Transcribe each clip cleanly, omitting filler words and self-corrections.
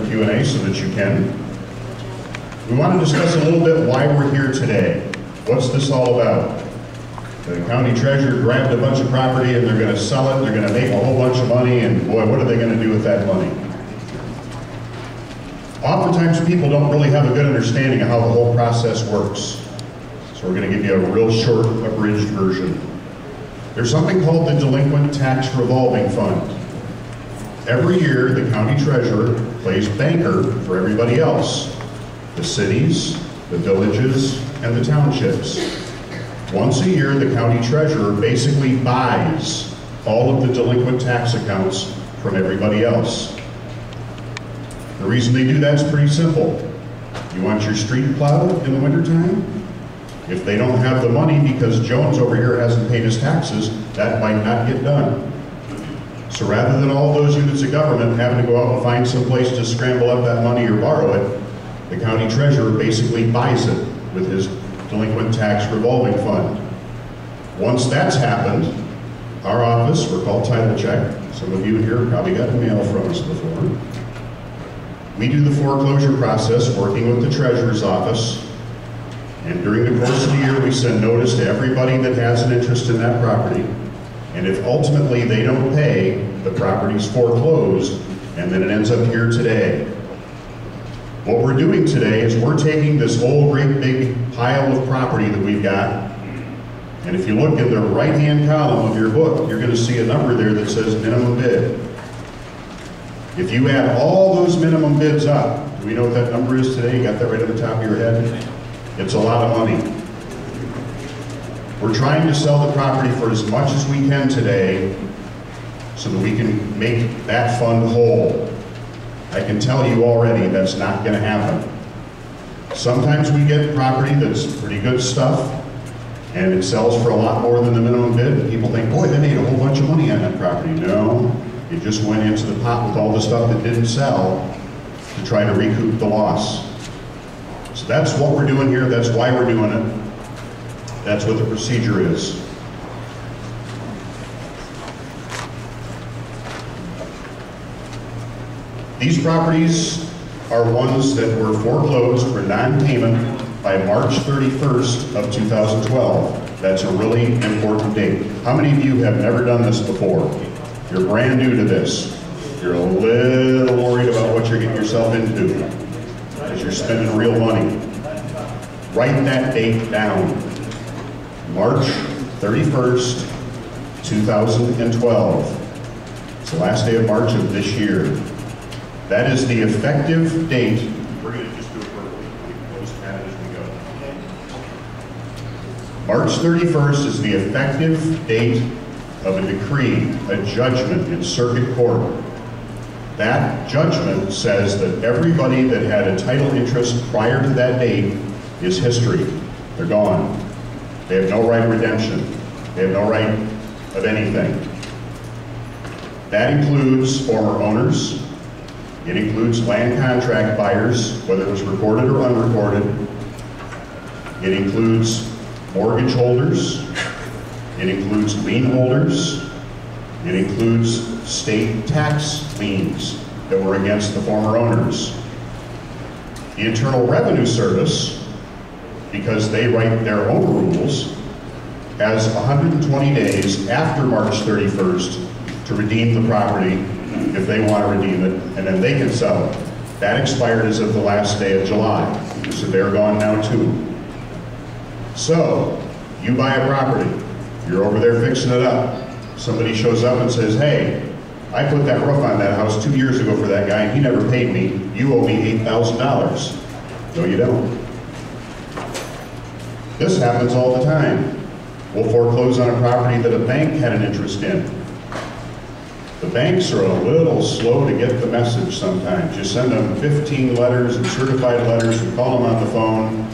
Q&A so that you can. We want to discuss a little bit why we're here today. What's this all about? The county treasurer grabbed a bunch of property and they're going to sell it, they're going to make a whole bunch of money, and boy, what are they going to do with that money? Oftentimes people don't really have a good understanding of how the whole process works. So we're going to give you a real short, abridged version. There's something called the Delinquent Tax Revolving Fund. Every year, the county treasurer plays banker for everybody else. The cities, the villages, and the townships. Once a year, the county treasurer basically buys all of the delinquent tax accounts from everybody else. The reason they do that is pretty simple. You want your street plowed in the wintertime? If they don't have the money because Jones over here hasn't paid his taxes, that might not get done. So rather than all those units of government having to go out and find some place to scramble up that money or borrow it, the county treasurer basically buys it with his delinquent tax revolving fund. Once that's happened, our office, we're called Title Check. Some of you here probably got mail from us before. We do the foreclosure process working with the treasurer's office. And during the course of the year, we send notice to everybody that has an interest in that property. And if ultimately they don't pay, the property's foreclosed, and then it ends up here today. What we're doing today is we're taking this whole great big pile of property that we've got, and if you look in the right-hand column of your book, you're going to see a number there that says minimum bid. If you add all those minimum bids up, do we know what that number is today? You got that right at the top of your head? It's a lot of money. We're trying to sell the property for as much as we can today so that we can make that fund whole. I can tell you already that's not going to happen. Sometimes we get property that's pretty good stuff and it sells for a lot more than the minimum bid, and people think, boy, they made a whole bunch of money on that property. No, it just went into the pot with all the stuff that didn't sell to try to recoup the loss. So that's what we're doing here, that's why we're doing it. That's what the procedure is. These properties are ones that were foreclosed for non-payment by March 31st of 2012. That's a really important date. How many of you have never done this before? You're brand new to this. You're a little worried about what you're getting yourself into because you're spending real money. Write that date down. March 31st, 2012. It's the last day of March of this year. That is the effective date. We're going to just do it verbally. We'll just add it as we go. March 31st is the effective date of a decree, a judgment in circuit court. That judgment says that everybody that had a title interest prior to that date is history. They're gone. They have no right of redemption. They have no right of anything. That includes former owners. It includes land contract buyers, whether it was recorded or unrecorded. It includes mortgage holders. It includes lien holders. It includes state tax liens that were against the former owners. The Internal Revenue Service, because they write their own rules, has 120 days after March 31st to redeem the property if they want to redeem it, and then they can sell it. That expired as of the last day of July, so they're gone now too. So, you buy a property, you're over there fixing it up, somebody shows up and says, hey, I put that roof on that house 2 years ago for that guy, and he never paid me, you owe me $8,000. No, you don't. This happens all the time. We'll foreclose on a property that a bank had an interest in. The banks are a little slow to get the message sometimes. You send them 15 letters and certified letters and call them on the phone,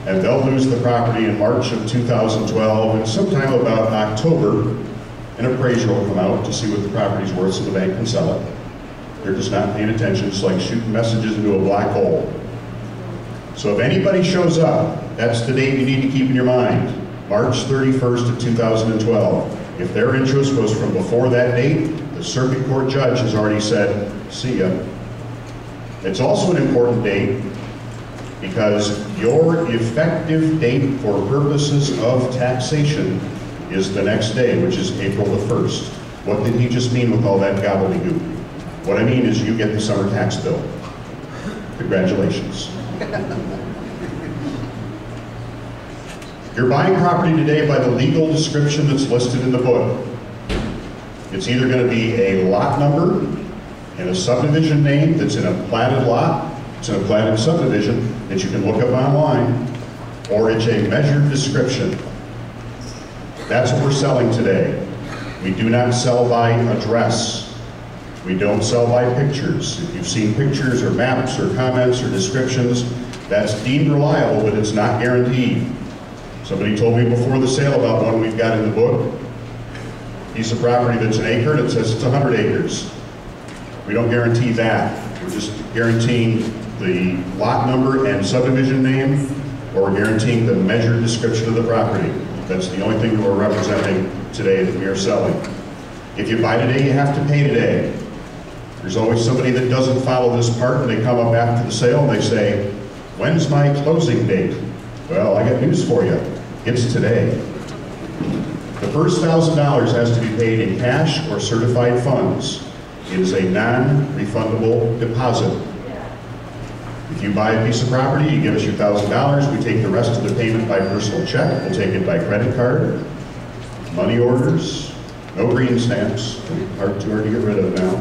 and they'll lose the property in March of 2012, and sometime about October, an appraiser will come out to see what the property's worth so the bank can sell it. They're just not paying attention. It's like shooting messages into a black hole. So if anybody shows up, that's the date you need to keep in your mind, March 31st of 2012. If their interest was from before that date, the circuit court judge has already said, see ya. It's also an important date because your effective date for purposes of taxation is the next day, which is April the 1st. What did he just mean with all that gobbledygook? What I mean is you get the summer tax bill. Congratulations. You're buying property today by the legal description that's listed in the book. It's either going to be a lot number and a subdivision name that's in a platted lot, it's in a platted subdivision that you can look up online, or it's a measured description. That's what we're selling today. We do not sell by address. We don't sell by pictures. If you've seen pictures or maps or comments or descriptions, that's deemed reliable, but it's not guaranteed. Somebody told me before the sale about one we've got in the book, piece of property that's an acre and it says it's 100 acres. We don't guarantee that. We're just guaranteeing the lot number and subdivision name, or we're guaranteeing the measured description of the property. That's the only thing that we're representing today that we are selling. If you buy today, you have to pay today. There's always somebody that doesn't follow this part, and they come up after the sale and they say, when's my closing date? Well, I got news for you. It's today. The first $1,000 has to be paid in cash or certified funds. It is a non-refundable deposit. If you buy a piece of property, you give us your $1,000, we take the rest of the payment by personal check, we'll take it by credit card, money orders, no green stamps, too hard to get rid of now.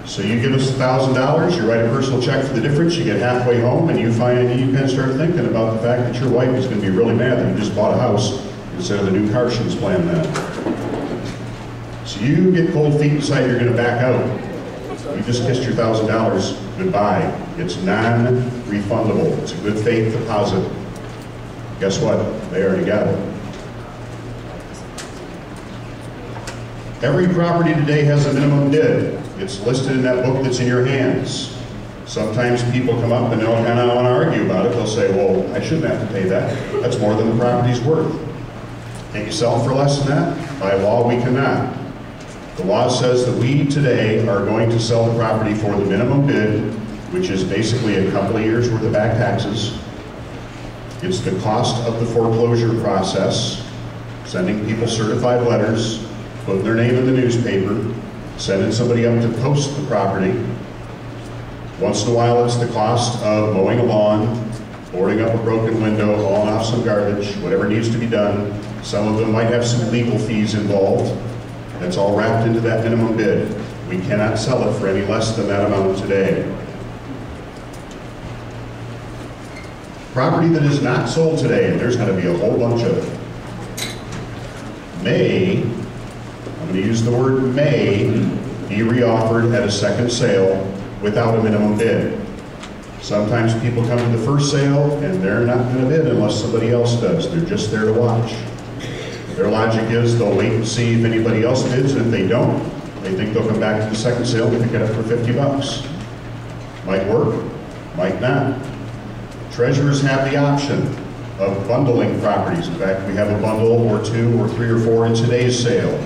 So you give us $1,000, you write a personal check for the difference, you get halfway home, and you can start thinking about the fact that your wife is going to be really mad that you just bought a house instead of the new car she's planned that. So you get cold feet and decide you're going to back out. You just kissed your $1,000 goodbye. It's non-refundable. It's a good faith deposit. Guess what? They already got it. Every property today has a minimum bid. It's listed in that book that's in your hands. Sometimes people come up and they'll kind of want to argue about it. They'll say, well, I shouldn't have to pay that. That's more than the property's worth. Can't you sell for less than that? By law, we cannot. The law says that we today are going to sell the property for the minimum bid, which is basically a couple of years worth of back taxes. It's the cost of the foreclosure process, sending people certified letters, putting their name in the newspaper, sending somebody up to post the property. Once in a while, it's the cost of mowing a lawn, boarding up a broken window, hauling off some garbage, whatever needs to be done. Some of them might have some legal fees involved. That's all wrapped into that minimum bid. We cannot sell it for any less than that amount today. Property that is not sold today, and there's going to be a whole bunch of it, may, I'm going to use the word may, be reoffered at a second sale without a minimum bid. Sometimes people come to the first sale and they're not going to bid unless somebody else does. They're just there to watch. Their logic is they'll wait and see if anybody else bids, and if they don't, they think they'll come back to the second sale and pick it up for 50 bucks. Might work, might not. Treasurers have the option of bundling properties. In fact, we have a bundle or two or three or four in today's sale.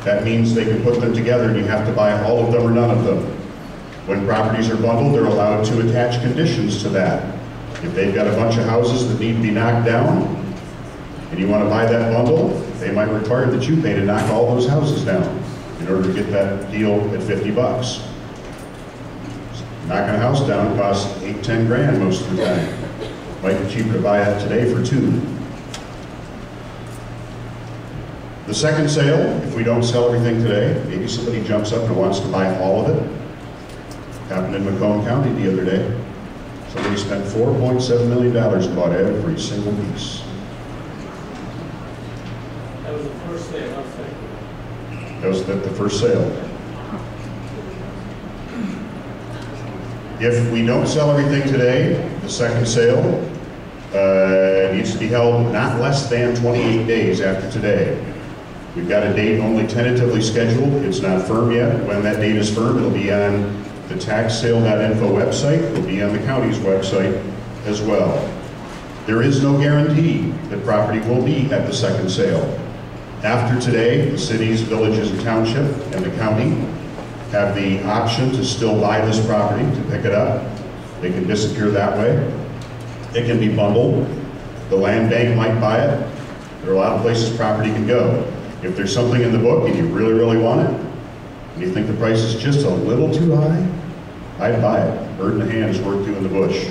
That means they can put them together and you have to buy all of them or none of them. When properties are bundled, they're allowed to attach conditions to that. If they've got a bunch of houses that need to be knocked down, and you want to buy that bundle, they might require that you pay to knock all those houses down in order to get that deal at 50 bucks. Knocking a house down costs 8-10 grand most of the time. Might be cheaper to buy it today for $2. The second sale, if we don't sell everything today, maybe somebody jumps up and wants to buy all of it. Happened in Muskegon County the other day. Somebody spent $4.7 million and bought every single piece. That was the first sale, I think. That was the first sale. If we don't sell everything today, the second sale needs to be held not less than 28 days after today. We've got a date only tentatively scheduled. It's not firm yet. When that date is firm, it'll be on the taxsale.info website. It'll be on the county's website as well. There is no guarantee that property will be at the second sale. After today, the cities, villages, and township, and the county have the option to still buy this property, to pick it up. They can disappear that way. It can be bundled. The land bank might buy it. There are a lot of places property can go. If there's something in the book and you really, really want it, and you think the price is just a little too high, I'd buy it. Bird in the hand is worth two in the bush.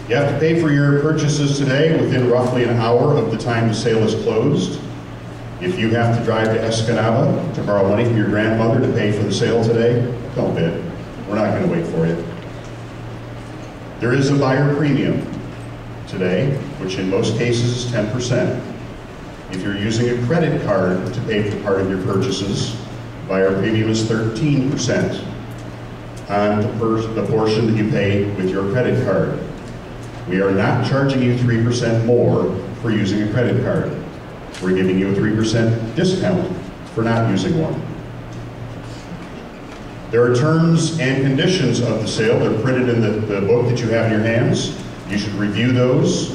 You have to pay for your purchases today within roughly an hour of the time the sale is closed. If you have to drive to Escanaba to borrow money from your grandmother to pay for the sale today, don't bid. We're not going to wait for you. There is a buyer premium today, which in most cases is 10%. If you're using a credit card to pay for part of your purchases, buyer premium is 13% on the portion that you pay with your credit card. We are not charging you 3% more for using a credit card. We're giving you a 3% discount for not using one. There are terms and conditions of the sale. They're printed in the book that you have in your hands. You should review those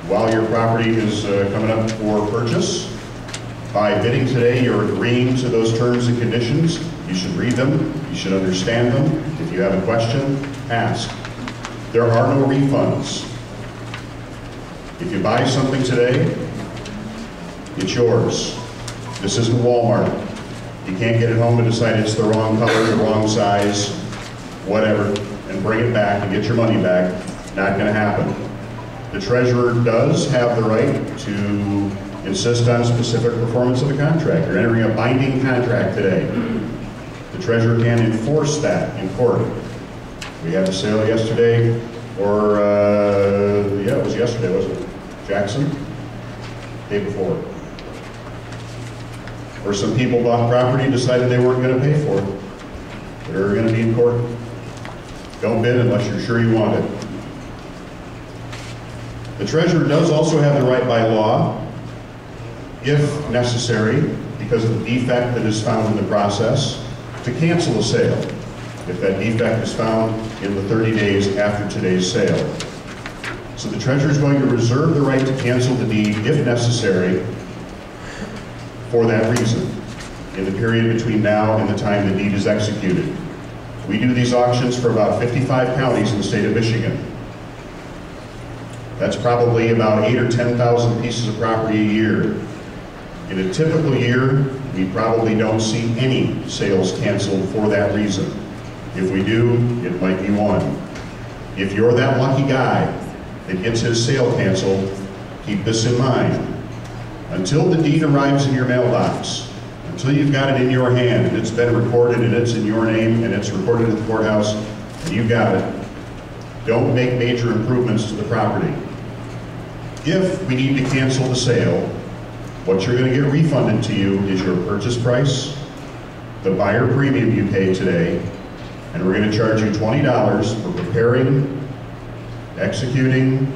while your property is coming up for purchase. By bidding today, you're agreeing to those terms and conditions. You should read them. You should understand them. If you have a question, ask. There are no refunds. If you buy something today, it's yours. This isn't Walmart. You can't get it home and decide it's the wrong color, the wrong size, whatever, and bring it back and get your money back. Not going to happen. The treasurer does have the right to insist on specific performance of the contract. You're entering a binding contract today. The treasurer can enforce that in court. We had a sale yesterday, or yeah, it was yesterday, wasn't it? Jackson? Day before. Where some people bought property and decided they weren't going to pay for it. They're going to be in court. Don't bid unless you're sure you want it. The treasurer does also have the right by law, if necessary, because of the defect that is found in the process, to cancel a sale, if that defect is found in the 30 days after today's sale. So the treasurer is going to reserve the right to cancel the deed, if necessary, for that reason, in the period between now and the time the deed is executed. We do these auctions for about 55 counties in the state of Michigan. That's probably about 8,000 or 10,000 pieces of property a year. In a typical year, we probably don't see any sales canceled for that reason. If we do, it might be one. If you're that lucky guy that gets his sale canceled, keep this in mind. Until the deed arrives in your mailbox, until you've got it in your hand and it's been recorded and it's in your name and it's recorded at the courthouse and you got it, don't make major improvements to the property. If we need to cancel the sale, what you're going to get refunded to you is your purchase price, the buyer premium you paid today, and we're going to charge you $20 for preparing, executing,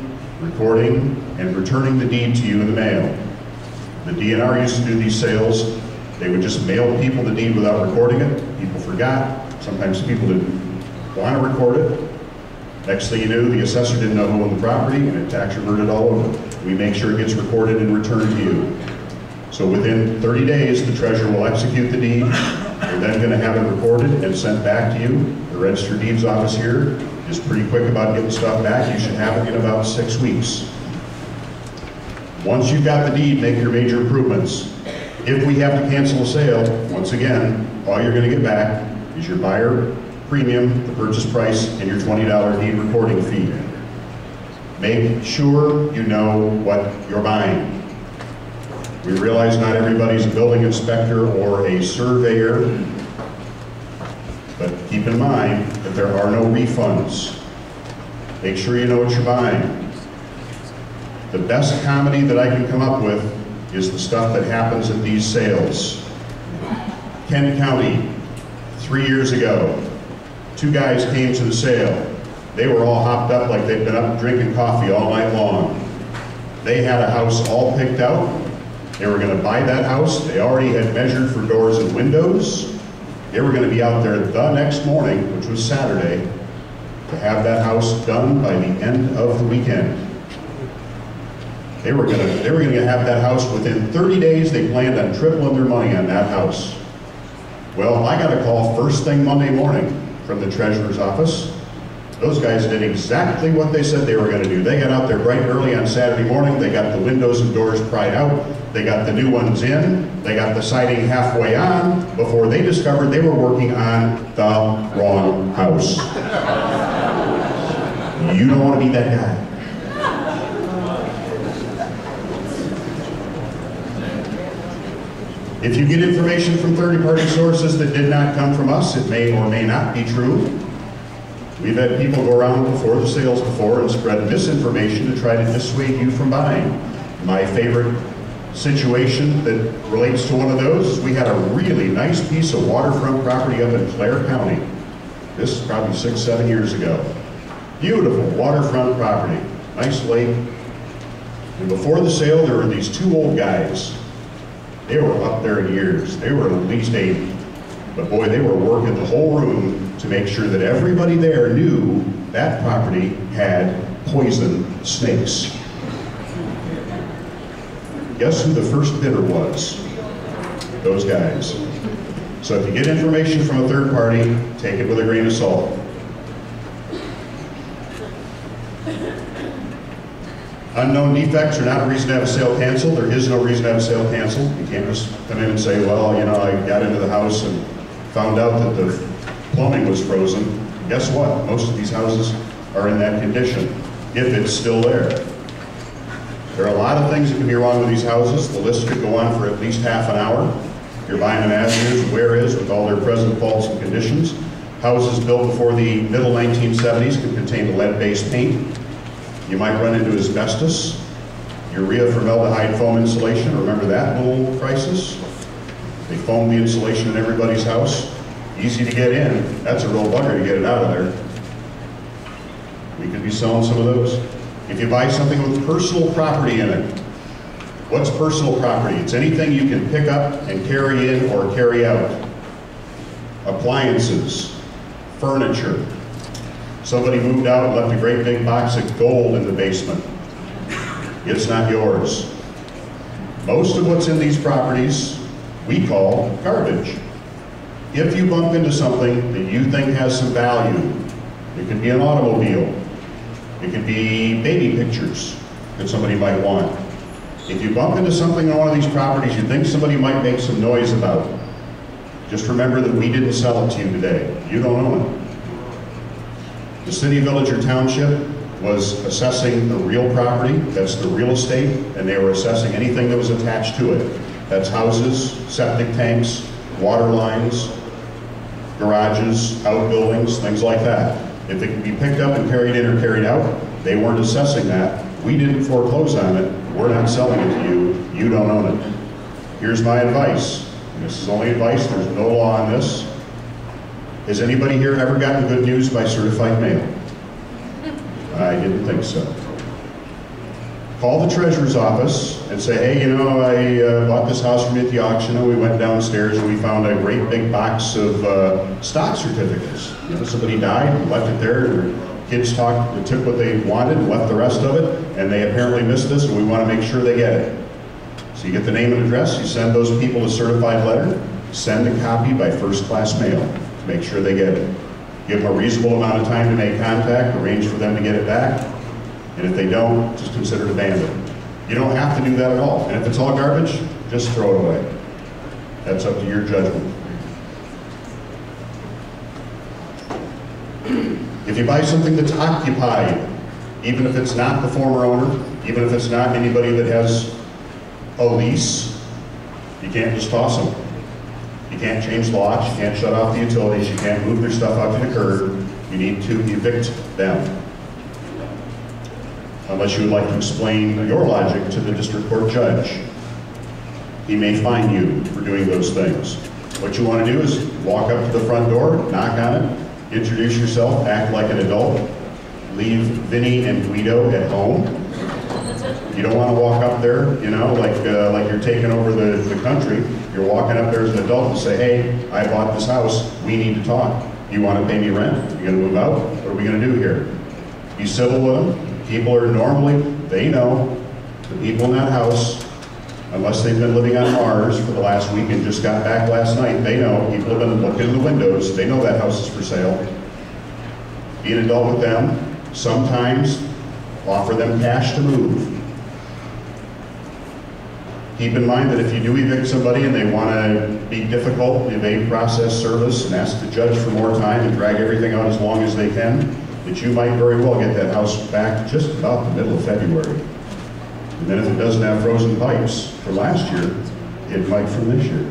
recording, and returning the deed to you in the mail. The DNR used to do these sales. They would just mail people the deed without recording it. People forgot. Sometimes people didn't want to record it. Next thing you knew, the assessor didn't know who owned the property, and it tax reverted all over. We make sure it gets recorded and returned to you. So within 30 days, the treasurer will execute the deed. We're then going to have it recorded and sent back to you. The registered deeds office here is pretty quick about getting stuff back. You should have it in about 6 weeks. Once you've got the deed, make your major improvements. If we have to cancel a sale, once again, all you're going to get back is your buyer premium, the purchase price, and your $20 deed recording fee. Make sure you know what you're buying. We realize not everybody's a building inspector or a surveyor, but keep in mind that there are no refunds. Make sure you know what you're buying. The best comedy that I can come up with is the stuff that happens at these sales. Kent County, 3 years ago, 2 guys came to the sale. They were all hopped up like they'd been up drinking coffee all night long. They had a house all picked out. They were going to buy that house. They already had measured for doors and windows. They were going to be out there the next morning, which was Saturday, to have that house done by the end of the weekend. They were gonna have that house within 30 days. They planned on tripling their money on that house. Well, I got a call first thing Monday morning from the treasurer's office. Those guys did exactly what they said they were going to do. They got out there bright and early on Saturday morning. They got the windows and doors pried out. They got the new ones in. They got the siding halfway on before they discovered they were working on the wrong house. You don't want to be that guy. If you get information from third-party sources that did not come from us, it may or may not be true. We've had people go around before the sales and spread misinformation to try to dissuade you from buying. My favorite situation that relates to one of those is we had a really nice piece of waterfront property up in Clare County. This is probably 6, 7 years ago. Beautiful waterfront property, nice lake. And before the sale, there were these two old guys. They were up there in years. They were at least 80. But boy, they were working the whole room to make sure that everybody there knew that property had poison snakes. Guess who the first bidder was? Those guys. So if you get information from a third party, take it with a grain of salt. Unknown defects are not a reason to have a sale canceled. There is no reason to have a sale canceled. You can't just come in and say, well, you know, I got into the house and found out that the plumbing was frozen. Guess what? Most of these houses are in that condition, if it's still there. There are a lot of things that can be wrong with these houses. The list could go on for at least half an hour. If you're buying them as is, where is, with all their present faults and conditions. Houses built before the middle 1970s can contain lead-based paint. You might run into asbestos, urea formaldehyde foam insulation. Remember that little crisis? They foam the insulation in everybody's house. Easy to get in. That's a real bugger to get it out of there. We could be selling some of those. If you buy something with personal property in it, what's personal property? It's anything you can pick up and carry in or carry out. Appliances, furniture. Somebody moved out and left a great big box of gold in the basement. It's not yours. Most of what's in these properties we call garbage. If you bump into something that you think has some value, it could be an automobile, it could be baby pictures that somebody might want. If you bump into something on one of these properties you think somebody might make some noise about, just remember that we didn't sell it to you today. You don't own it. The city, village, or township was assessing the real property, that's the real estate, and they were assessing anything that was attached to it. That's houses, septic tanks, water lines, garages, outbuildings, things like that. If it can be picked up and carried in or carried out, they weren't assessing that. We didn't foreclose on it. We're not selling it to you. You don't own it. Here's my advice. This is only advice. There's no law on this. Has anybody here ever gotten good news by certified mail? I didn't think so. Call the treasurer's office and say, hey, you know, I bought this house from you at the auction, and we went downstairs and we found a great big box of stock certificates. You know, somebody died and left it there, and their kids took what they wanted and left the rest of it, and they apparently missed this, and we want to make sure they get it. So you get the name and address, you send those people a certified letter, send a copy by first-class mail to make sure they get it. Give them a reasonable amount of time to make contact, arrange for them to get it back, and if they don't, just consider it abandoned. You don't have to do that at all. And if it's all garbage, just throw it away. That's up to your judgment. If you buy something that's occupied, even if it's not the former owner, even if it's not anybody that has a lease, you can't just toss them. You can't change the locks, you can't shut off the utilities, you can't move their stuff out to the curb. You need to evict them. Unless you would like to explain your logic to the district court judge. He may fine you for doing those things. What you want to do is walk up to the front door, knock on it, introduce yourself, act like an adult, leave Vinny and Guido at home. You don't want to walk up there, you know, like you're taking over the country. You're walking up there as an adult and say, hey, I bought this house, we need to talk. You want to pay me rent? You going to move out? What are we going to do here? Be civil with them. People are normally, they know The people in that house, unless they've been living on Mars for the last week and just got back last night, they know, people have been looking in the windows, they know that house is for sale. Be an adult with them, sometimes offer them cash to move. Keep in mind that if you do evict somebody and they want to be difficult, evade process service, and ask the judge for more time and drag everything out as long as they can, that you might very well get that house back just about the middle of February. And then if it doesn't have frozen pipes from last year, it might from this year.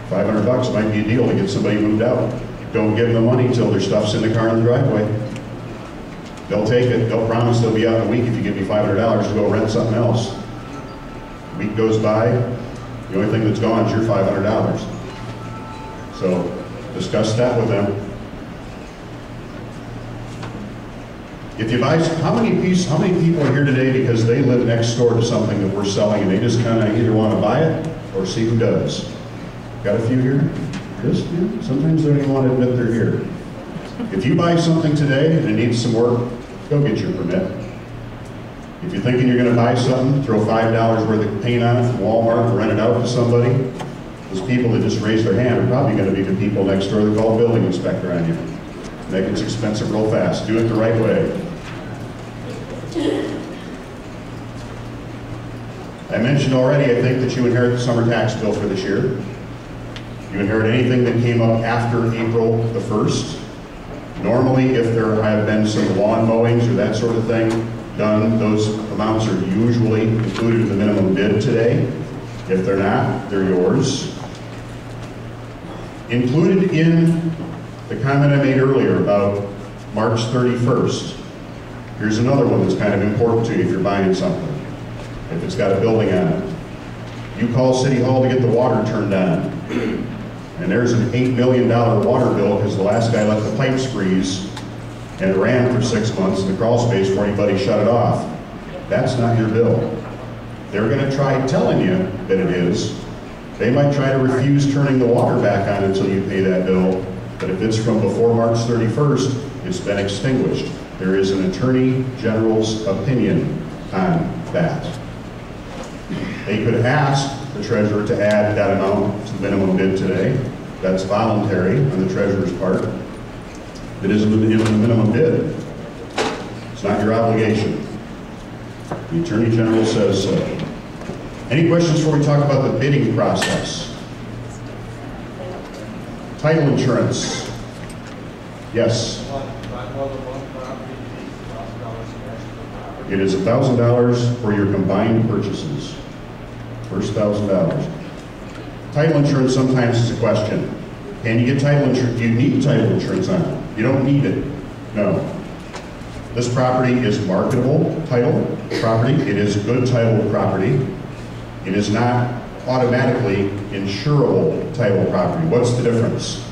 $500 might be a deal to get somebody moved out. Don't give them the money until their stuff's in the car in the driveway. They'll take it. They'll promise they'll be out in a week if you give me $500 to go rent something else. A week goes by, the only thing that's gone is your $500. So discuss that with them. If you buy, how many people are here today because they live next door to something that we're selling and they just kind of either want to buy it or see who does? Got a few here? Just, yeah. Sometimes they don't even want to admit they're here. If you buy something today and it needs some work, go get your permit. If you're thinking you're going to buy something, throw $5 worth of paint on it from Walmart and rent it out to somebody, those people that just raise their hand are probably going to be the people next door that call the building inspector on you. Make it expensive real fast. Do it the right way. I mentioned already, I think, that you inherit the summer tax bill for this year. You inherit anything that came up after April the 1st. Normally, if there have been some lawn mowings or that sort of thing done, those amounts are usually included in the minimum bid today. If they're not, they're yours. Included in the comment I made earlier about March 31st, here's another one that's kind of important to you if you're buying something. If it's got a building on it. You call City Hall to get the water turned on, and there's an $8 million water bill because the last guy let the pipes freeze and it ran for 6 months and the crawl space before anybody shut it off. That's not your bill. They're going to try telling you that it is. They might try to refuse turning the water back on until you pay that bill, but if it's from before March 31st, it's been extinguished. There is an Attorney General's opinion on that. They could ask the treasurer to add that amount to the minimum bid today. That's voluntary on the treasurer's part. It isn't in the minimum bid. It's not your obligation. The Attorney General says so. Any questions before we talk about the bidding process? Title insurance. Yes. It is $1,000 for your combined purchases. First $1,000. Title insurance sometimes is a question. Can you get title insurance? Do you need title insurance on it? You don't need it. No. This property is marketable title property. It is good title property. It is not automatically insurable title property. What's the difference?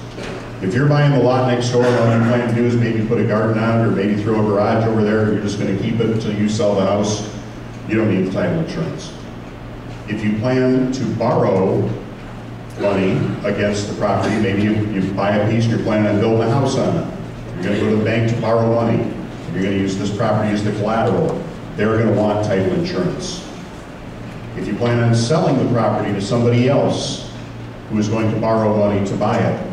If you're buying the lot next door, all you plan to do is maybe put a garden on it or maybe throw a garage over there and you're just going to keep it until you sell the house, you don't need title insurance. If you plan to borrow money against the property, maybe you buy a piece and you're planning on building a house on it. You're going to go to the bank to borrow money. You're going to use this property as the collateral. They're going to want title insurance. If you plan on selling the property to somebody else who is going to borrow money to buy it,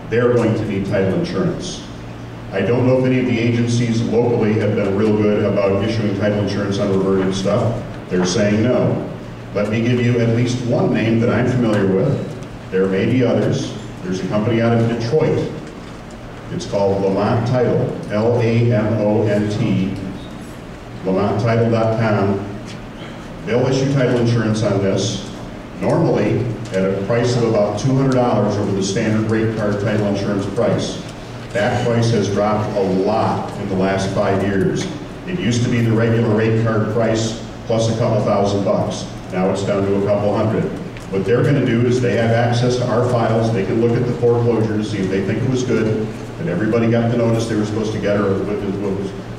they're going to need title insurance. I don't know if any of the agencies locally have been real good about issuing title insurance on reverted stuff. They're saying no. Let me give you at least one name that I'm familiar with. There may be others. There's a company out of Detroit. It's called Lamont Title, L-A-M-O-N-T, LamontTitle.com. They'll issue title insurance on this, normally at a price of about $200 over the standard rate card title insurance price. That price has dropped a lot in the last 5 years. It used to be the regular rate card price plus a couple $1,000. Now it's down to a couple hundred. What they're going to do is they have access to our files. They can look at the foreclosure to see if they think it was good, that everybody got the notice they were supposed to get or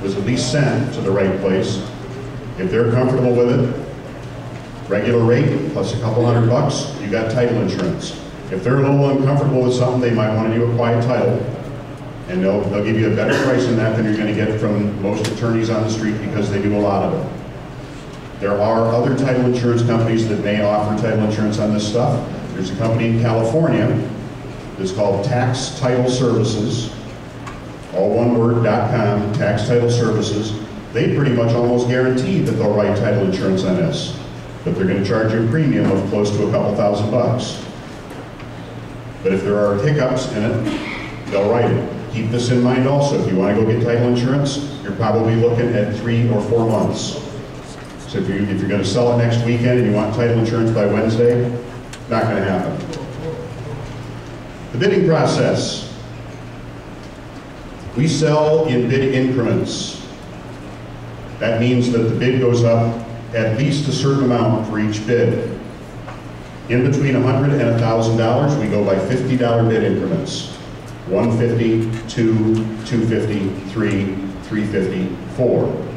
was at least sent to the right place. If they're comfortable with it, regular rate plus a couple $100, you got title insurance. If they're a little uncomfortable with something, they might want to do a quiet title. And they'll give you a better price than that than you're going to get from most attorneys on the street because they do a lot of it. There are other title insurance companies that may offer title insurance on this stuff. There's a company in California that's called Tax Title Services, all one word, .com, Tax Title Services. They pretty much almost guarantee that they'll write title insurance on this, but they're going to charge you a premium of close to a couple $1,000s. But if there are hiccups in it, they'll write it. Keep this in mind also. If you want to go get title insurance, you're probably looking at 3 or 4 months. So if you're going to sell it next weekend and you want title insurance by Wednesday, not going to happen. The bidding process. We sell in bid increments. That means that the bid goes up at least a certain amount for each bid. In between $100 and $1,000, we go by $50 bid increments. $150, $2, $250, $3, $350, $4.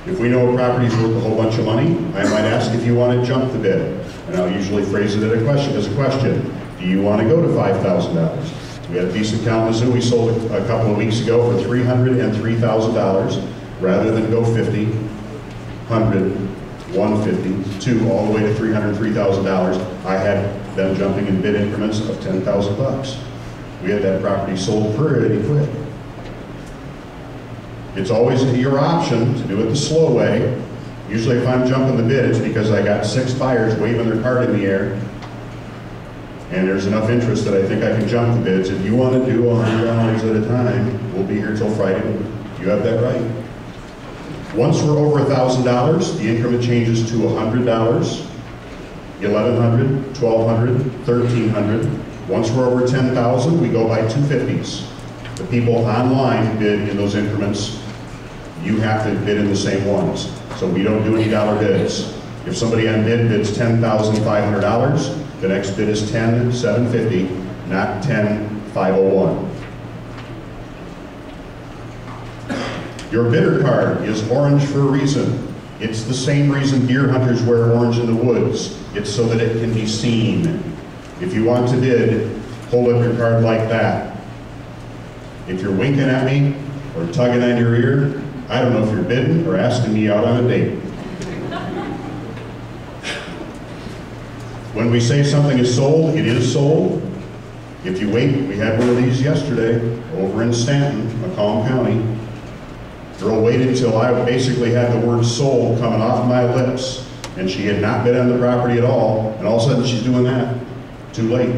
If we know a property's worth a whole bunch of money, I might ask if you want to jump the bid. And I'll usually phrase it as a question. Do you want to go to $5,000? We had a piece of Kalamazoo we sold a couple of weeks ago for $303,000 rather than go 50, 100, 150, 2, all the way to $303,000. I had them jumping in bid increments of $10,000. We had that property sold pretty quick. It's always your option to do it the slow way. Usually if I'm jumping the bid, it's because I got 6 buyers waving their card in the air, and there's enough interest that I think I can jump the bids. If you want to do $100 at a time, we'll be here till Friday. You have that right. Once we're over $1,000, the increment changes to $100, $1,100, $1,200, $1,300. Once we're over $10,000, we go by 250s. The people online bid in those increments. You have to bid in the same ones. So we don't do any dollar bids. If somebody on bid bids $10,500, the next bid is $10,750, not $10,501. Your bidder card is orange for a reason. It's the same reason deer hunters wear orange in the woods. It's so that it can be seen. If you want to bid, hold up your card like that. If you're winking at me or tugging on your ear, I don't know if you're bidding or asking me out on a date. When we say something is sold, it is sold. If you wait, we had one of these yesterday over in Stanton, Macomb County. Girl waited until I basically had the word sold coming off my lips, and she had not bid on the property at all, and all of a sudden she's doing that. Too late.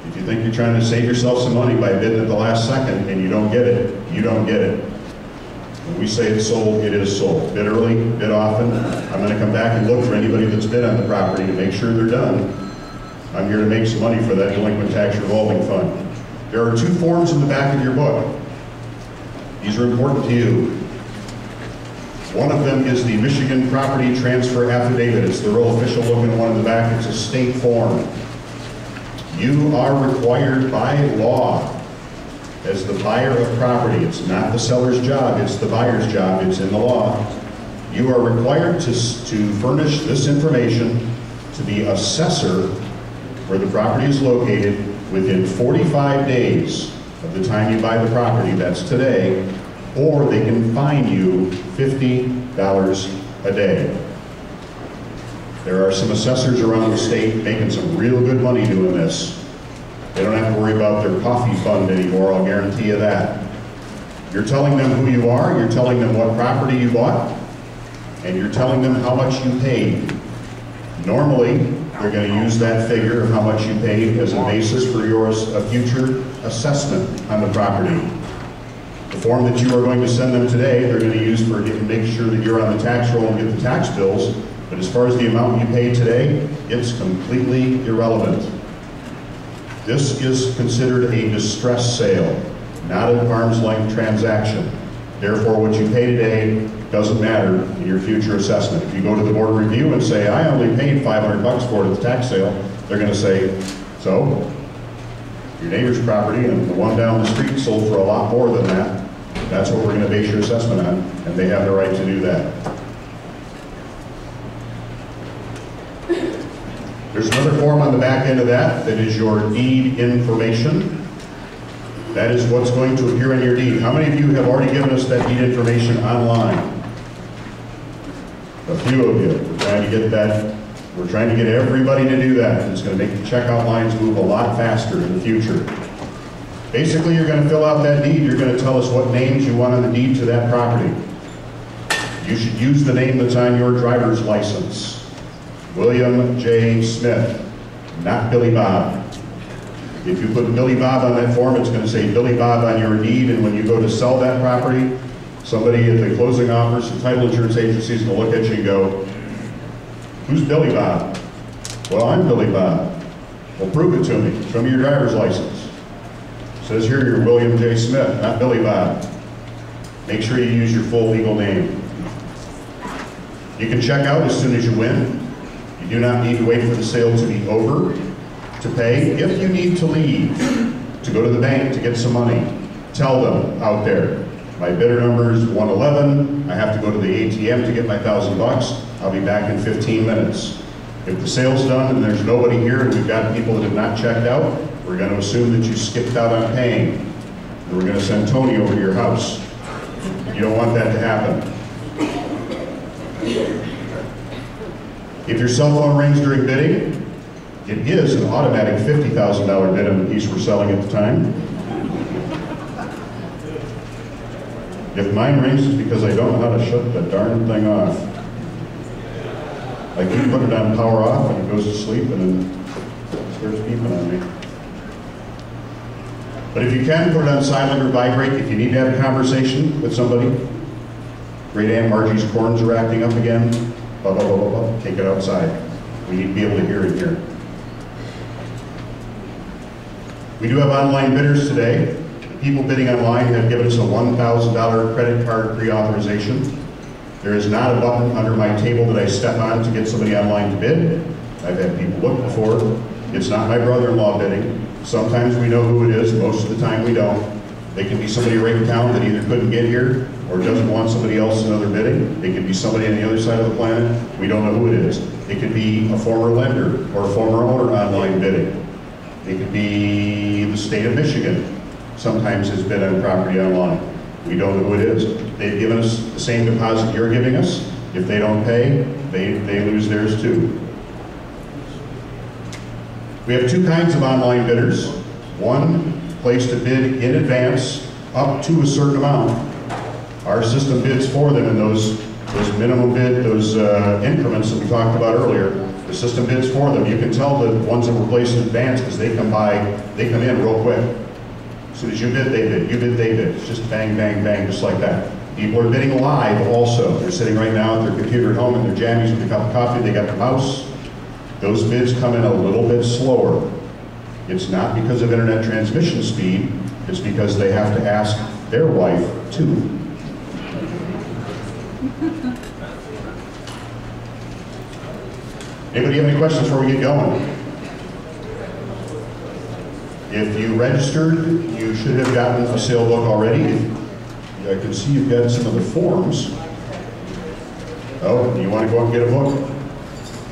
If you think you're trying to save yourself some money by bidding at the last second and you don't get it, you don't get it. When we say it's sold, it is sold. Bid early, bid often. I'm going to come back and look for anybody that's bid on the property to make sure they're done. I'm here to make some money for that delinquent tax revolving fund. There are 2 forms in the back of your book. These are important to you. One of them is the Michigan Property Transfer Affidavit. It's the real official looking one in the back. It's a state form. You are required by law as the buyer of property. It's not the seller's job, it's the buyer's job. It's in the law. You are required to furnish this information to the assessor where the property is located within 45 days of the time you buy the property, that's today, or they can fine you $50 a day. There are some assessors around the state making some real good money doing this. They don't have to worry about their coffee fund anymore, I'll guarantee you that. You're telling them who you are, you're telling them what property you bought, and you're telling them how much you paid. Normally, they're going to use that figure of how much you paid as a basis for your future assessment on the property. The form that you are going to send them today, they're going to use for make sure that you're on the tax roll and get the tax bills. But as far as the amount you paid today, it's completely irrelevant. This is considered a distress sale, not an arm's length transaction. Therefore, what you pay today doesn't matter in your future assessment. If you go to the board of review and say, I only paid $500 for it at the tax sale, they're going to say, so? Your neighbor's property and the one down the street sold for a lot more than that. That's what we're going to base your assessment on, and they have the right to do that. There's another form on the back end of that is your deed information. That is what's going to appear in your deed. How many of you have already given us that deed information online? A few of you. We're trying to get that. We're trying to get everybody to do that. It's going to make the checkout lines move a lot faster in the future. Basically, you're going to fill out that deed. You're going to tell us what names you want on the deed to that property. You should use the name that's on your driver's license. William J. Smith, not Billy Bob. If you put Billy Bob on that form, it's going to say Billy Bob on your deed, and when you go to sell that property, somebody at the closing office, the title insurance agency is going to look at you and go, "Who's Billy Bob?" "Well, I'm Billy Bob." "Well, prove it to me. Show me your driver's license." It says here you're William J. Smith, not Billy Bob. Make sure you use your full legal name. You can check out as soon as you win. You do not need to wait for the sale to be over to pay. If you need to leave, to go to the bank to get some money, tell them out there, "My bidder number is 111. I have to go to the ATM to get my $1,000. I'll be back in 15 minutes. If the sale's done and there's nobody here and we've got people that have not checked out, we're going to assume that you skipped out on paying. And we're going to send Tony over to your house." You don't want that to happen. If your cell phone rings during bidding, it is an automatic $50,000 bid on the piece we're selling at the time. If mine rings, it's because I don't know how to shut the darn thing off. I keep putting it on power off and it goes to sleep and then it starts beeping on me. But if you can, put it on silent or vibrate. If you need to have a conversation with somebody, Great Aunt Margie's corns are acting up again, blah, blah, blah, blah, blah, take it outside. We need to be able to hear it here. We do have online bidders today. People bidding online have given us a $1,000 credit card pre-authorization. There is not a button under my table that I step on to get somebody online to bid. I've had people look before. It's not my brother-in-law bidding. Sometimes we know who it is, most of the time we don't. They can be somebody right in town that either couldn't get here or doesn't want somebody else another bidding. It could be somebody on the other side of the planet. We don't know who it is. It could be a former lender or a former owner online bidding. It could be the state of Michigan. Sometimes has bid on property online. We don't know who it is. They've given us the same deposit you're giving us. If they don't pay, they lose theirs too. We have two kinds of online bidders. One place to bid in advance up to a certain amount. Our system bids for them in those minimum bid, those increments that we talked about earlier. The system bids for them. You can tell the ones that were placed in advance because they come in real quick. As soon as you bid, they bid. You bid, they bid. It's just bang, bang, bang, just like that. People are bidding live also. They're sitting right now at their computer at home in their jammies with a cup of coffee. They got their mouse. Those bids come in a little bit slower. It's not because of internet transmission speed. It's because they have to ask their wife too. Anybody have any questions before we get going? If you registered, you should have gotten a sale book already. I can see you've got some of the forms. Oh, you want to go and get a book?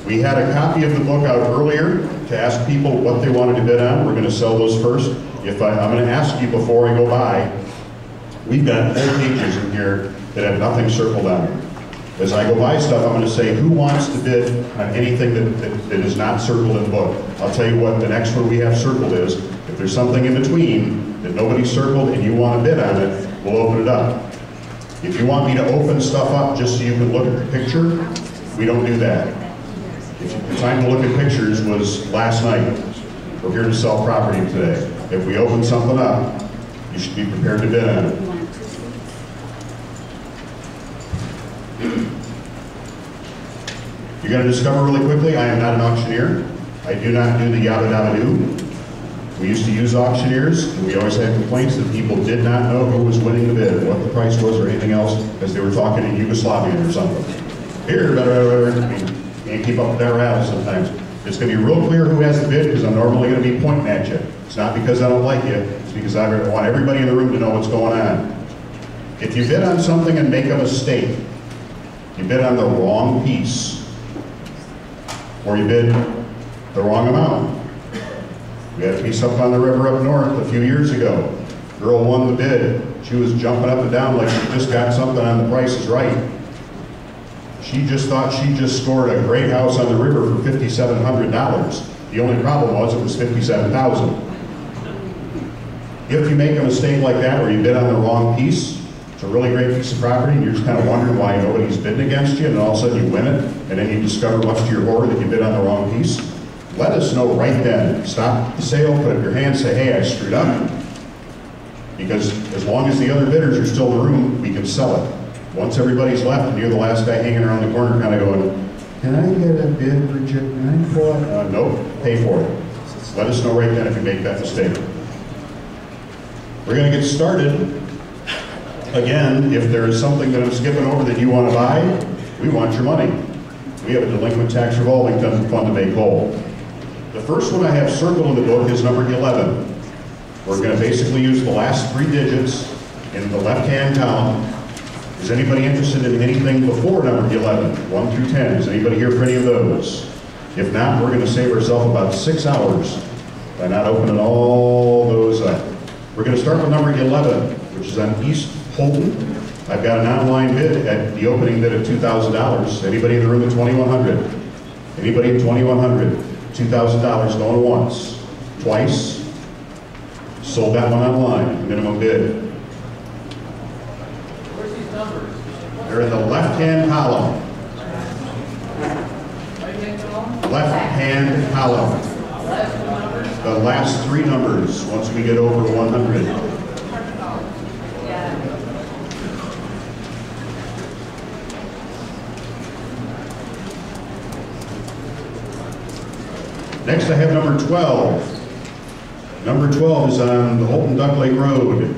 We had a copy of the book out earlier to ask people what they wanted to bid on. We're going to sell those first. I'm going to ask you before I go by, we've got 4 pages in here that have nothing circled on them. As I go by stuff, I'm going to say, who wants to bid on anything that is not circled in the book? I'll tell you what the next one we have circled is. If there's something in between that nobody's circled and you want to bid on it, we'll open it up. If you want me to open stuff up just so you can look at the picture, we don't do that. The time to look at pictures was last night. We're here to sell property today. If we open something up, you should be prepared to bid on it. You're going to discover really quickly, I am not an auctioneer. I do not do the yabba dabba doo. We used to use auctioneers, and we always had complaints that people did not know who was winning the bid, what the price was, or anything else, because they were talking in Yugoslavian or something. Here, can't keep up with that rattle sometimes. It's going to be real clear who has the bid, because I'm normally going to be pointing at you. It's not because I don't like you, it's because I want everybody in the room to know what's going on. If you bid on something and make a mistake, you bid on the wrong piece, or you bid the wrong amount. We had a piece up on the river up north a few years ago. Girl won the bid. She was jumping up and down like she just got something on The Price is Right. She just thought she just scored a great house on the river for $5,700. The only problem was it was $57,000. If you make a mistake like that where you bid on the wrong piece, it's a really great piece of property and you're just kind of wondering why nobody's bidding against you, and all of a sudden you win it, and then you discover much to your horror that you bid on the wrong piece, let us know right then. Stop the sale, put up your hand, say, hey, I screwed up. Because as long as the other bidders are still in the room, we can sell it. Once everybody's left and you're the last guy hanging around the corner kind of going, can I get a bid for Can I pull it? Nope, pay for it. Let us know right then if you make that mistake. We're going to get started. Again, if there is something that I'm skipping over that you want to buy, we want your money. We have a delinquent tax revolving fund to make whole. The first one I have circled in the book is number 11. We're going to basically use the last 3 digits in the left-hand column. Is anybody interested in anything before number 11, 1 through 10? Is anybody here for any of those? If not, we're going to save ourselves about 6 hours by not opening all those up. We're going to start with number 11, which is on East Holton. I've got an online bid at the opening bid of $2,000. Anybody in the room at $2,100? Anybody at $2,100? $2,000 going once, twice. Sold that one online, minimum bid. Where's these numbers? They're in the left-hand column. Right-hand column? Left-hand column. Last two numbers? The last 3 numbers, once we get over 100. Next I have number 12. Number 12 is on the Holton Duck Lake Road.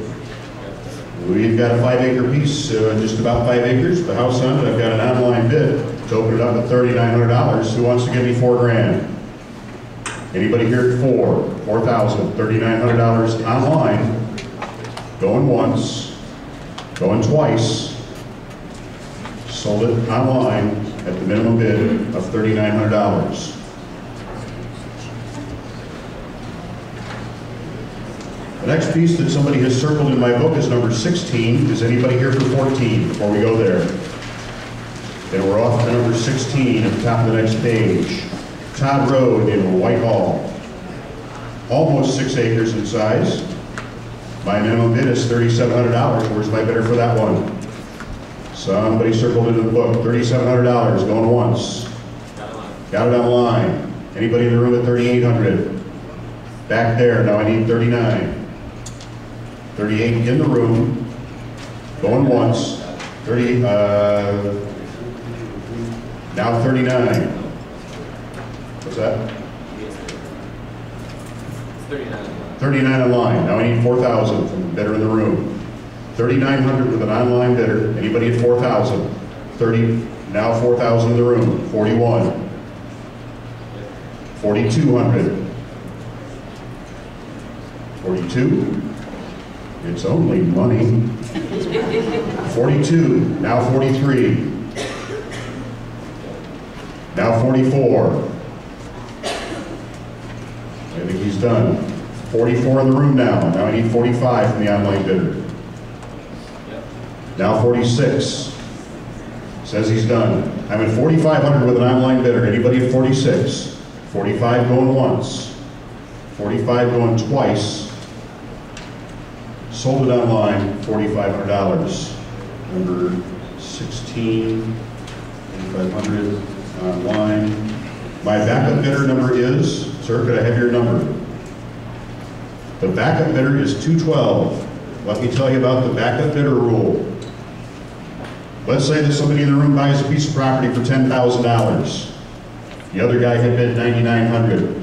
We've got a 5-acre piece, just about 5 acres. The house on it, I've got an online bid to open it up at $3,900. Who wants to give me $4,000? Anybody here at $4,000, $3,900 online. Going once, going twice. Sold it online at the minimum bid of $3,900. The next piece that somebody has circled in my book is number 16. Is anybody here for 14 before we go there? Then we're off to number 16 at the top of the next page. Todd Road in Whitehall. Almost 6 acres in size. My minimum bid is $3,700. Where's my bidder for that one? Somebody circled it in the book. $3,700 going once. Got it online. Anybody in the room at $3,800? Back there. Now I need 39. 38 in the room, going once, 30, now 39. What's that? 39. 39 online. Now I need 4,000 from the bidder in the room. 3,900 with an online bidder. Anybody at 4,000? 30. Now 4,000 in the room. 41. 4,200. 42. It's only money. 42, now 43. Now 44. I think he's done. 44 in the room now. Now I need 45 from the online bidder. Now 46. Says he's done. I'm at 4,500 with an online bidder. Anybody at 46? 45 going once. 45 going twice. Sold it online, $4,500. Number 16, 4,500 online. My backup bidder number is, sir, could I have your number? The backup bidder is 212. Let me tell you about the backup bidder rule. Let's say that somebody in the room buys a piece of property for $10,000. The other guy had bid $9,900.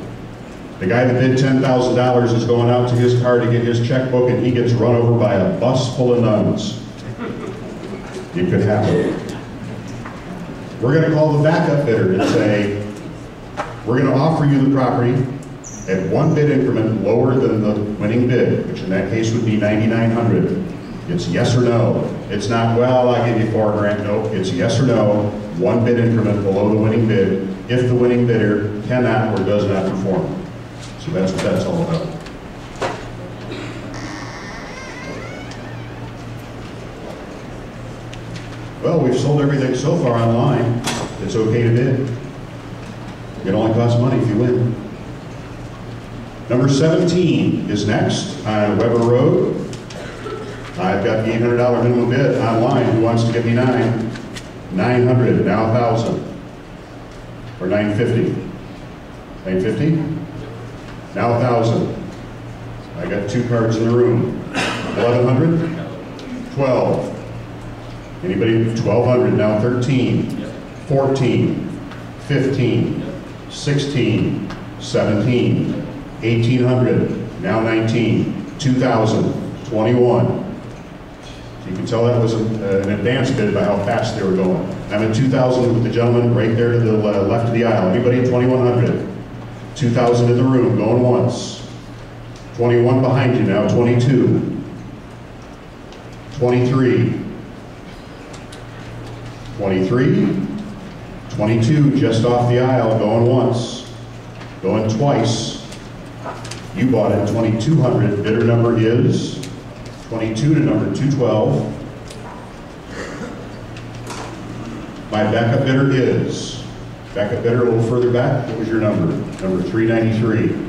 The guy that bid $10,000 is going out to his car to get his checkbook and he gets run over by a bus full of nuns. It could happen. We're going to call the backup bidder and say, we're going to offer you the property at 1 bid increment lower than the winning bid, which in that case would be $9,900. It's yes or no. It's not, well, I'll give you $4,000. No, it's yes or no, 1 bid increment below the winning bid if the winning bidder cannot or does not perform. So that's what that's all about. Well, we've sold everything so far online. It's okay to bid. It only costs money if you win. Number 17 is next on Weber Road. I've got the $800 minimum bid online. Who wants to give me 9? 900, now 1,000. Or 950. 950? Now 1,000. I got 2 cards in the room. 1,100? 12. Anybody? 1,200, now 13. 14. 15. 16. 17. 1,800, now 19. 2,000. 21. So you can tell that was an advance bid by how fast they were going. I'm at 2,000 with the gentleman right there to the left of the aisle. Anybody at 2,100? 2,000 in the room, going once. 21 behind you now, 22. 23. 23. 22 just off the aisle, going once. Going twice. You bought it 2,200. Bidder number is 22 to number 212. My backup bidder is, backup bidder a little further back, what was your number? Number 393.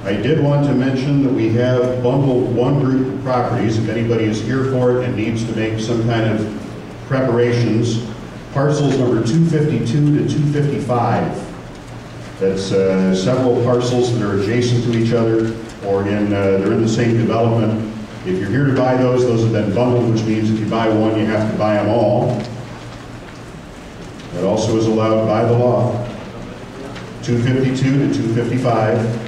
I did want to mention that we have bundled one group of properties, if anybody is here for it and needs to make some kind of preparations. Parcels number 252 to 255. That's several parcels that are adjacent to each other, or they're in the same development. If you're here to buy those have been bundled, which means if you buy one, you have to buy them all. That also is allowed by the law. 252 to 255.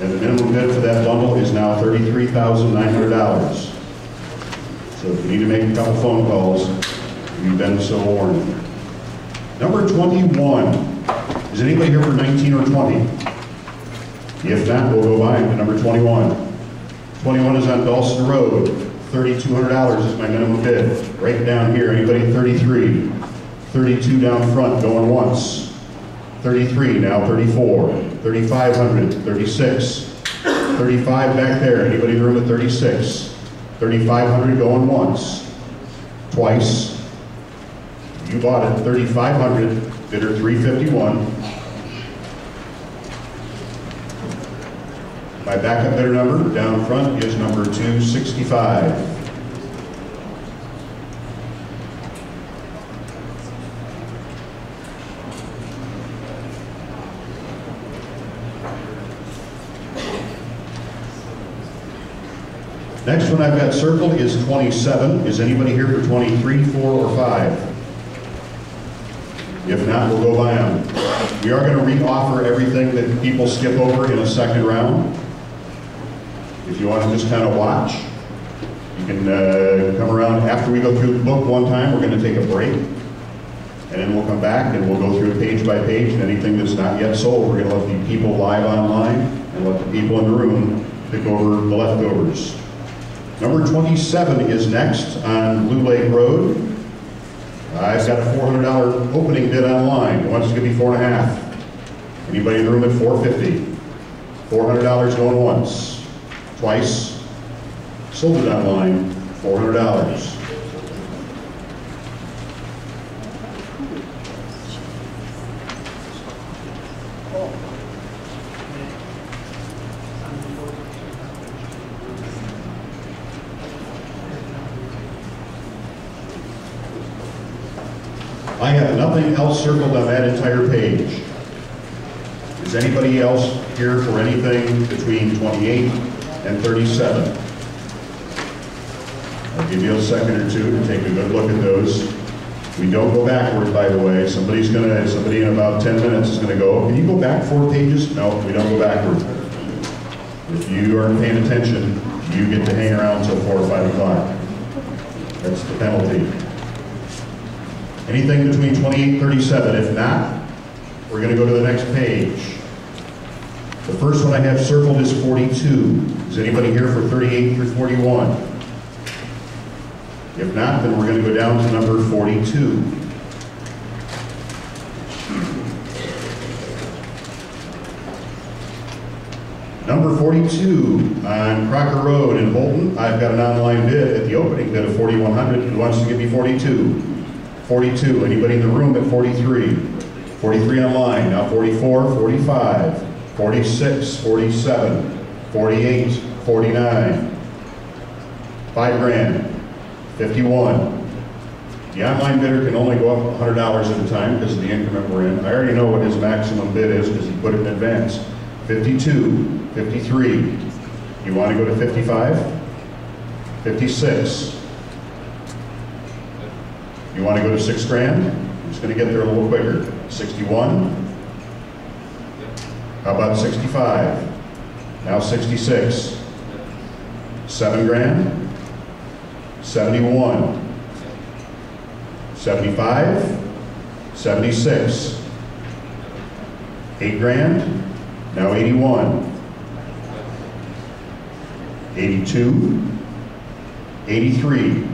And the minimum bid for that bundle is now $33,900. So if you need to make a couple phone calls, you've been so warned. Number 21. Is anybody here for 19 or 20? If not, we'll go by to number 21. 21 is on Dawson Road. $3,200 is my minimum bid. Right down here. Anybody 33? 32 down front, going once. 33, now 34. 3,500, 36. 35 back there. Anybody in the room at 36? 3,500 going once. Twice. You bought it 3,500, bidder 351. My backup bidder number down front is number 265. Next one I've got circled is 27. Is anybody here for 23, 4, or 5? If not, we'll go by them. We are going to re-offer everything that people skip over in a second round. If you want to just kind of watch, you can come around after we go through the book one time. We're going to take a break, and then we'll come back and we'll go through it page by page, and anything that's not yet sold, we're going to let the people live online and let the people in the room pick over the leftovers. Number 27 is next on Blue Lake Road. I've got a $400 opening bid online. Who wants to give me 4.5? Anybody in the room at 450? $400 going once, twice. Sold it online, $400. I have nothing else circled on that entire page. Is anybody else here for anything between 28 and 37? I'll give you a second or two to take a good look at those. We don't go backwards, by the way. Somebody in about 10 minutes is gonna go, can you go back 4 pages? No, we don't go backwards. If you aren't paying attention, you get to hang around until 4 or 5 o'clock. That's the penalty. Anything between 28 and 37. If not, we're going to go to the next page. The first one I have circled is 42. Is anybody here for 38 through 41? If not, then we're going to go down to number 42. Number 42 on Crocker Road in Holton. I've got an online bid at the opening bid of 4,100. Who wants to give me 42? 42. Anybody in the room at 43? 43 online. Now 44, 45, 46, 47, 48, 49. 5 grand. 51. The online bidder can only go up $100 at a time because of the increment we're in. I already know what his maximum bid is because he put it in advance. 52. 53. You want to go to 55? 56. You want to go to 6 grand? I'm just going to get there a little quicker. 61. How about 65? Now 66. 7 grand? 71. 75. 76. 8 grand? Now 81. 82, 83.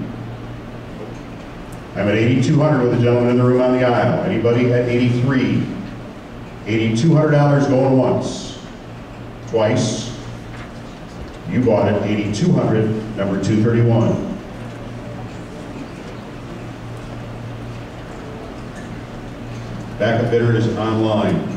I'm at 8,200 with the gentleman in the room on the aisle. Anybody at 83? $8,200 going once, twice. You bought it, 8,200, number 231. Backup bidder is online.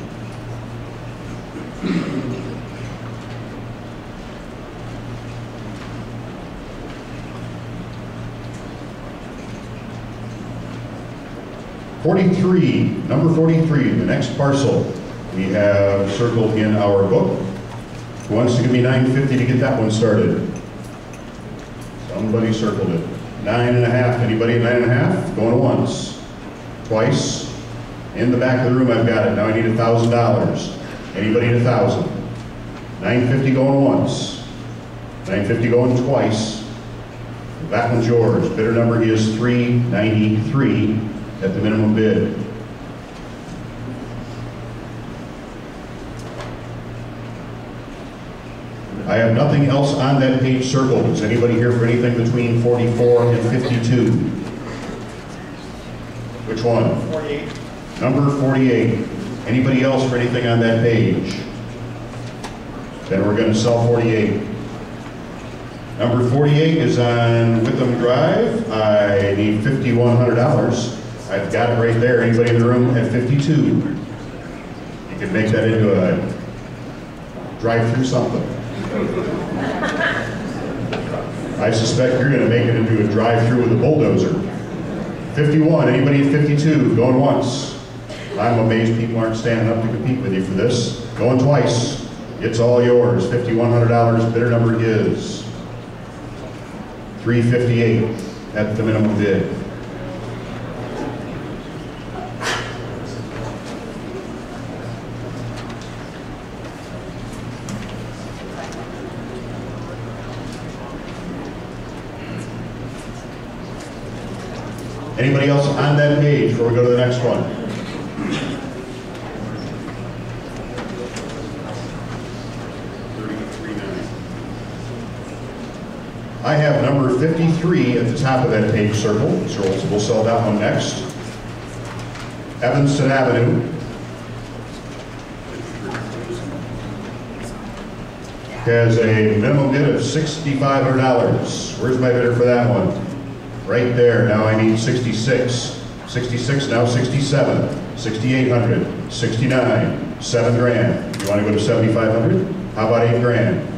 Number 43, the next parcel we have circled in our book. Who wants to give me $9.50 to get that one started? Somebody circled it. 9.5, anybody at 9.5? Going once, twice. In the back of the room I've got it, now I need $1,000. Anybody at 1,000? 9.50 going once, 9.50 going twice. That one's yours. Bidder number is 393 at the minimum bid. I have nothing else on that page circled. Is anybody here for anything between 44 and 52? Which one? 48. Number 48. Anybody else for anything on that page? Then we're going to sell 48. Number 48 is on Witham Drive. I need $5,100. I've got it right there. Anybody in the room at 52? You can make that into a drive-through something. I suspect you're going to make it into a drive-through with a bulldozer. 51. Anybody at 52? Going once. I'm amazed people aren't standing up to compete with you for this. Going twice. It's all yours. $5,100. Bidder number is 358 at the minimum bid. Anybody else on that page before we go to the next one? I have number 53 at the top of that page circle, so we'll sell that one next. Evanston Avenue. Has a minimum bid of $6,500. Where's my bidder for that one? Right there. Now I need 66. 66, now 67. 6,800. 69. 7 grand. You want to go to 7,500? How about 8 grand?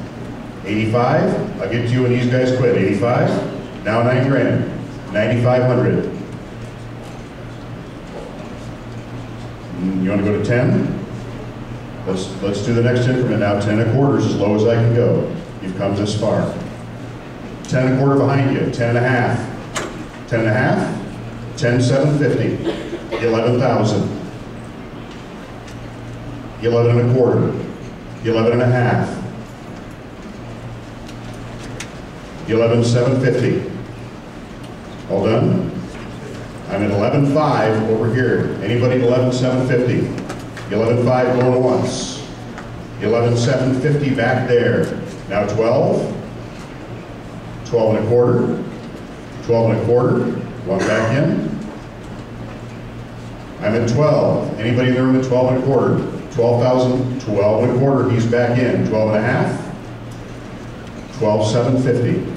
85? I'll get to you when these guys quit. 85? Now 9 grand. 9,500. You want to go to 10? Let's do the next increment now. 10 1/4 is as low as I can go. You've come this far. 10 1/4 behind you. 10 1/2. 10 1/2. 10,750. 11,000. 11 1/4. 11 1/2. 11,750. All done? I'm at 11,500 over here. Anybody at 11,750? 11,500 going once. 11,750 back there. Now 12. 12 1/4. 12 1/4. One back in. I'm at 12. Anybody in the room at 12 1/4? 12,000, 12 and a quarter, he's back in. 12 and a half, 12,750.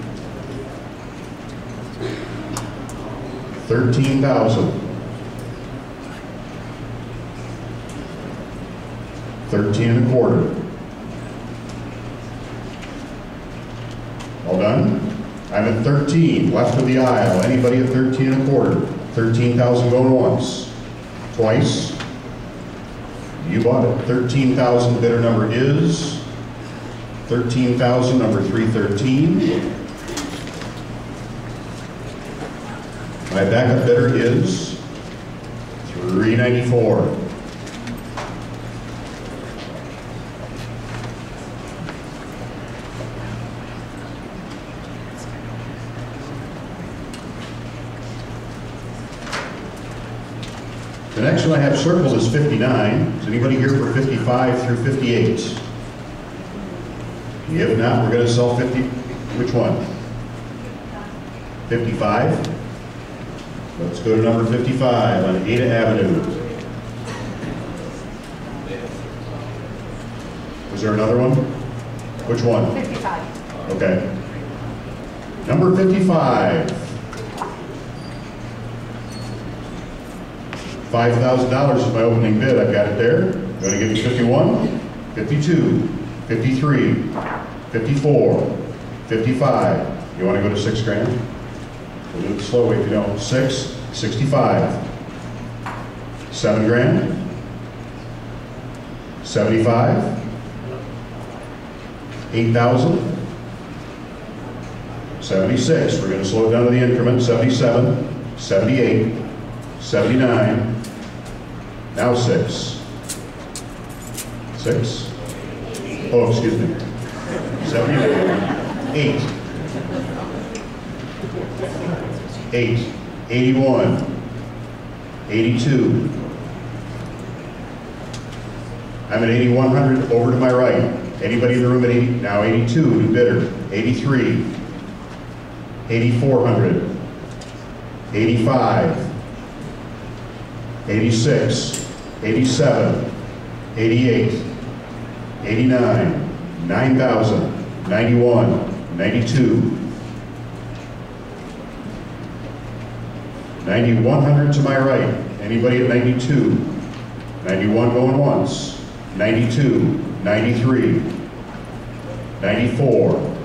13,000. 13 and a quarter. All done? I'm at 13, left of the aisle. Anybody at 13 and a quarter? 13,000 going once. Twice. You bought it. 13,000, bidder number is 13,000, number 313. My backup bidder is 394. The next one I have circled is 59. Is anybody here for 55 through 58? If not, we're going to sell 50. Which one? 55? Let's go to number 55 on Ada Avenue. Was there another one? Which one? 55. Okay. Number 55. $5,000 is my opening bid. I've got it there. I'm going to give you 51, 52, 53, 54, 55. You want to go to 6 grand? We'll do it slowly if you don't. 6, 65. 7 grand. 75. 8,000. 76. We're going to slow it down to the increment. 77, 78, 79. Now 6. 6. Oh, excuse me. 78. 8. 8. 81. 82. I'm at 8,100 over to my right. Anybody in the room at 80? Now 82, new bidder. 83. 8,400. 85. 86. 87, 88, 89, 9,000, 91, 92, 9,100 to my right. Anybody at 92? 91 going once. 92, 93, 94,